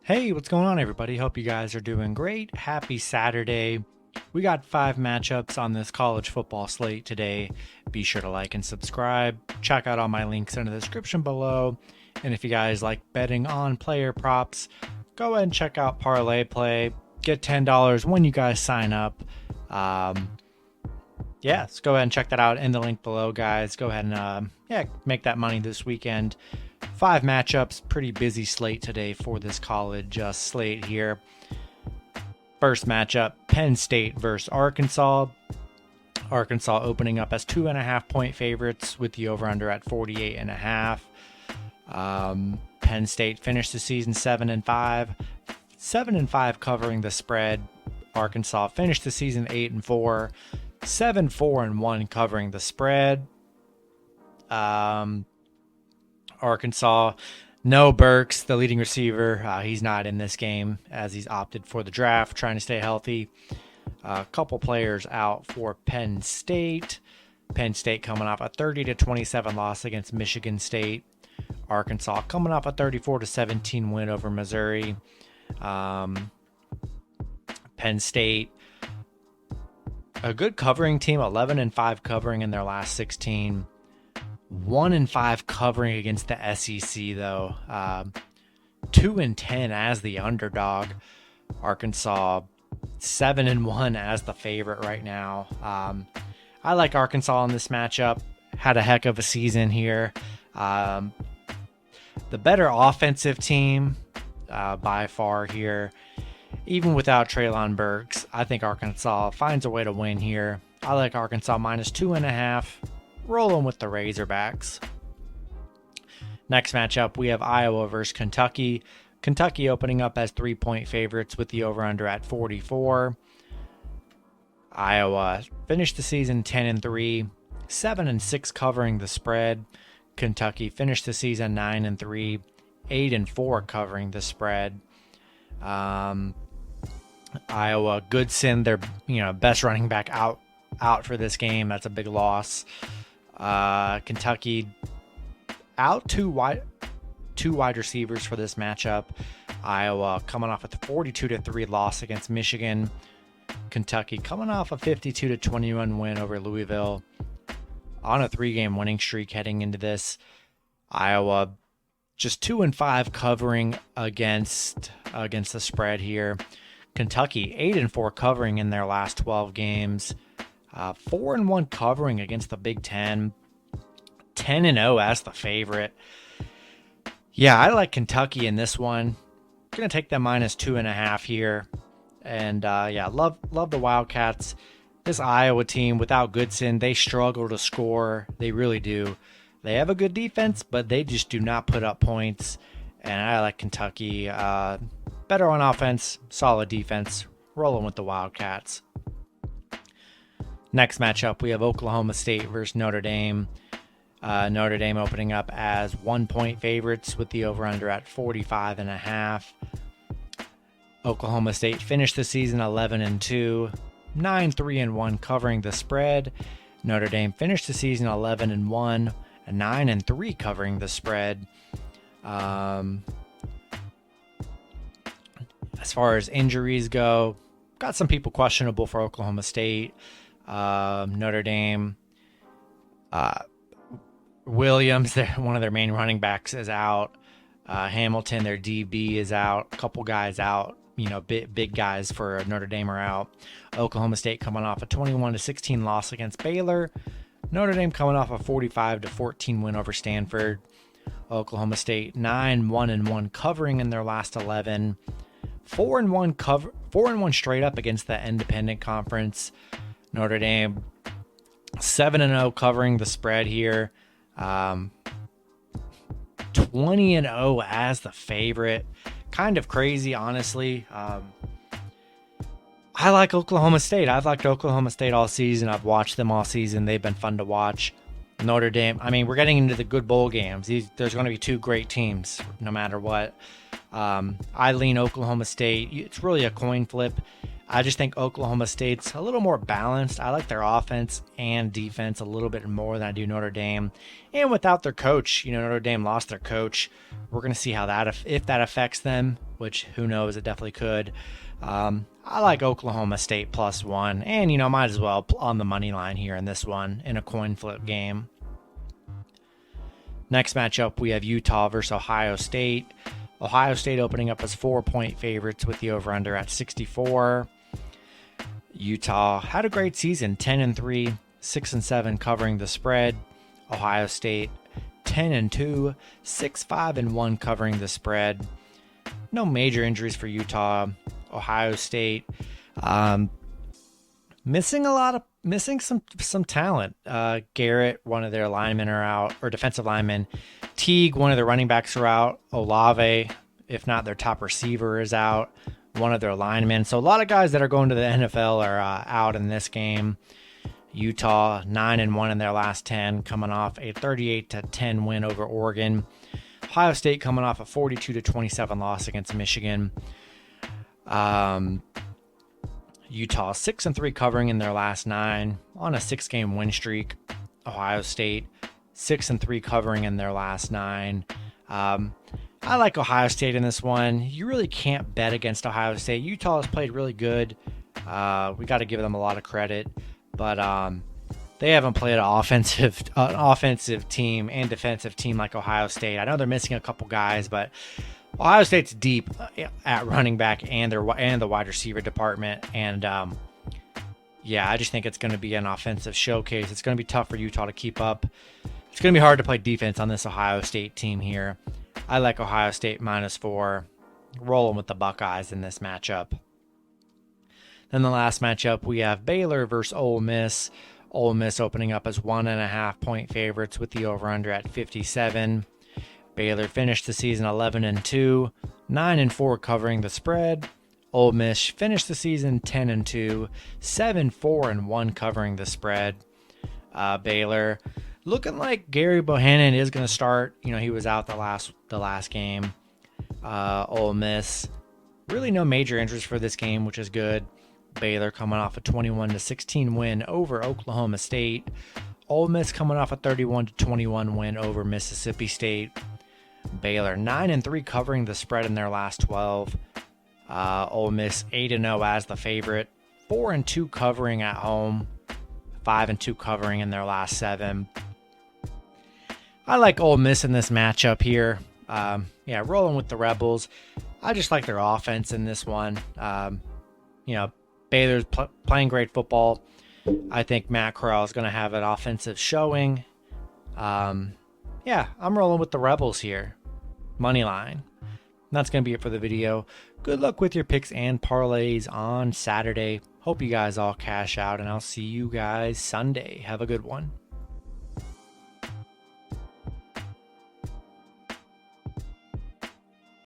Hey, what's going on, everybody? Hope you guys are doing great. Happy Saturday. We got 5 matchups on this college football slate today. Be sure to like and subscribe. Check out all my links in the description below. And if you guys like betting on player props, go ahead and check out ParlayPlay. Get $10 when you guys sign up. So go ahead and check that out in the link below, guys. Go ahead and make that money this weekend. 5 matchups, pretty busy slate today for this college slate here. First matchup, Penn State versus Arkansas. Arkansas opening up as 2.5-point favorites with the over-under at 48.5. Penn State finished the season 7-5. 7-5 covering the spread. Arkansas finished the season 8-4. 7-4-1 covering the spread. Arkansas, no Burks, the leading receiver. He's not in this game as he's opted for the draft, trying to stay healthy. A couple players out for Penn State. Penn State coming off a 30-27 loss against Michigan State. Arkansas coming off a 34-17 win over Missouri. Penn State, a good covering team, 11-5 covering in their last 16. 1-5 covering against the SEC, though. 2-10 as the underdog. Arkansas 7-1 as the favorite right now. I like Arkansas in this matchup. Had a heck of a season here. The better offensive team by far here. Even without Treylon Burks, I think Arkansas finds a way to win here. I like Arkansas minus 2.5. Rolling with the Razorbacks. Next matchup, we have Iowa versus Kentucky. Kentucky opening up as 3-point favorites with the over-under at 44. Iowa finished the season 10-3, 7-6 covering the spread. Kentucky finished the season 9-3, 8-4 covering the spread. Iowa, Goodson, their best running back out for this game. That's a big loss. Kentucky out two wide receivers for this matchup. Iowa coming off a 42-3 loss against Michigan. Kentucky coming off a 52-21 win over Louisville on a 3-game winning streak heading into this. Iowa just 2-5 covering against the spread here. Kentucky 8-4 covering in their last 12 games. 4-1 covering against the Big Ten. 10-0 as the favorite. Yeah, I like Kentucky in this one. Gonna take them minus 2.5 here. And love the Wildcats. This Iowa team without Goodson, they struggle to score. They really do. They have a good defense, but they just do not put up points. And I like Kentucky. Better on offense, solid defense. Rolling with the Wildcats. Next matchup, we have Oklahoma State versus Notre Dame. Notre Dame opening up as 1-point favorites with the over-under at 45.5. Oklahoma State finished the season 11-2, 9-3-1 covering the spread. Notre Dame finished the season 11-1, 9-3 covering the spread. As far as injuries go, got some people questionable for Oklahoma State. Notre Dame, Williams, one of their main running backs, is out. Hamilton, their DB, is out. A couple guys out. Big guys for Notre Dame are out. Oklahoma State coming off a 21-16 loss against Baylor. Notre Dame coming off a 45-14 win over Stanford. Oklahoma State 9-1-1 covering in their last 11. 4-1 straight up against the independent conference. Notre Dame 7-0 covering the spread here. 20-0 as the favorite. Kind of crazy, honestly. I like Oklahoma State. I've liked Oklahoma State all season. I've watched them all season. They've been fun to watch. Notre Dame, we're getting into the good bowl games. There's going to be 2 great teams no matter what. I lean Oklahoma State. It's really a coin flip. I just think Oklahoma State's a little more balanced. I like their offense and defense a little bit more than I do Notre Dame. And without their coach, Notre Dame lost their coach. We're going to see how if that affects them, which who knows, it definitely could. I like Oklahoma State +1, and might as well on the money line here in this one in a coin flip game. Next matchup, we have Utah versus Ohio State. Ohio State opening up as 4-point favorites with the over-under at 64. Utah had a great season, 10-3, 6-7 covering the spread. Ohio State 10-2, 6-5-1 covering the spread. No major injuries for Utah. Ohio State missing some talent. Garrett, one of their linemen, are out, or defensive linemen. Teague, one of their running backs, are out. Olave, if not their top receiver, is out. One of their linemen. So a lot of guys that are going to the NFL are out in this game. Utah 9-1 in their last 10, coming off a 38-10 win over Oregon. Ohio State coming off a 42-27 loss against Michigan. Utah 6-3 covering in their last 9 on a 6-game win streak. Ohio State 6-3 covering in their last 9. I like Ohio State in this one. You really can't bet against Ohio State. Utah has played really good. We got to give them a lot of credit, but they haven't played an offensive team and defensive team like Ohio State. I know they're missing a couple guys, but Ohio State's deep at running back and the wide receiver department, and I just think it's going to be an offensive showcase. It's going to be tough for Utah to keep up. It's going to be hard to play defense on this Ohio State team here. I like Ohio State -4, rolling with the Buckeyes in this matchup. Then the last matchup, we have Baylor versus Ole Miss. Ole Miss opening up as 1.5-point favorites with the over-under at 57. Baylor finished the season 11-2, 9-4 covering the spread. Ole Miss finished the season 10-2, 7-4-1 covering the spread. Baylor looking like Gary Bohannon is going to start. He was out the last game. Ole Miss, really no major injuries for this game, which is good. Baylor coming off a 21-16 win over Oklahoma State. Ole Miss coming off a 31-21 win over Mississippi State. Baylor 9-3 covering the spread in their last 12. Ole Miss 8-0 as the favorite, 4-2 covering at home, 5-2 covering in their last 7. I like Ole Miss in this matchup here. Rolling with the Rebels. I just like their offense in this one. Baylor's playing great football. I think Matt Corral is going to have an offensive showing. I'm rolling with the Rebels here. Money line. That's going to be it for the video. Good luck with your picks and parlays on Saturday. Hope you guys all cash out, and I'll see you guys Sunday. Have a good one.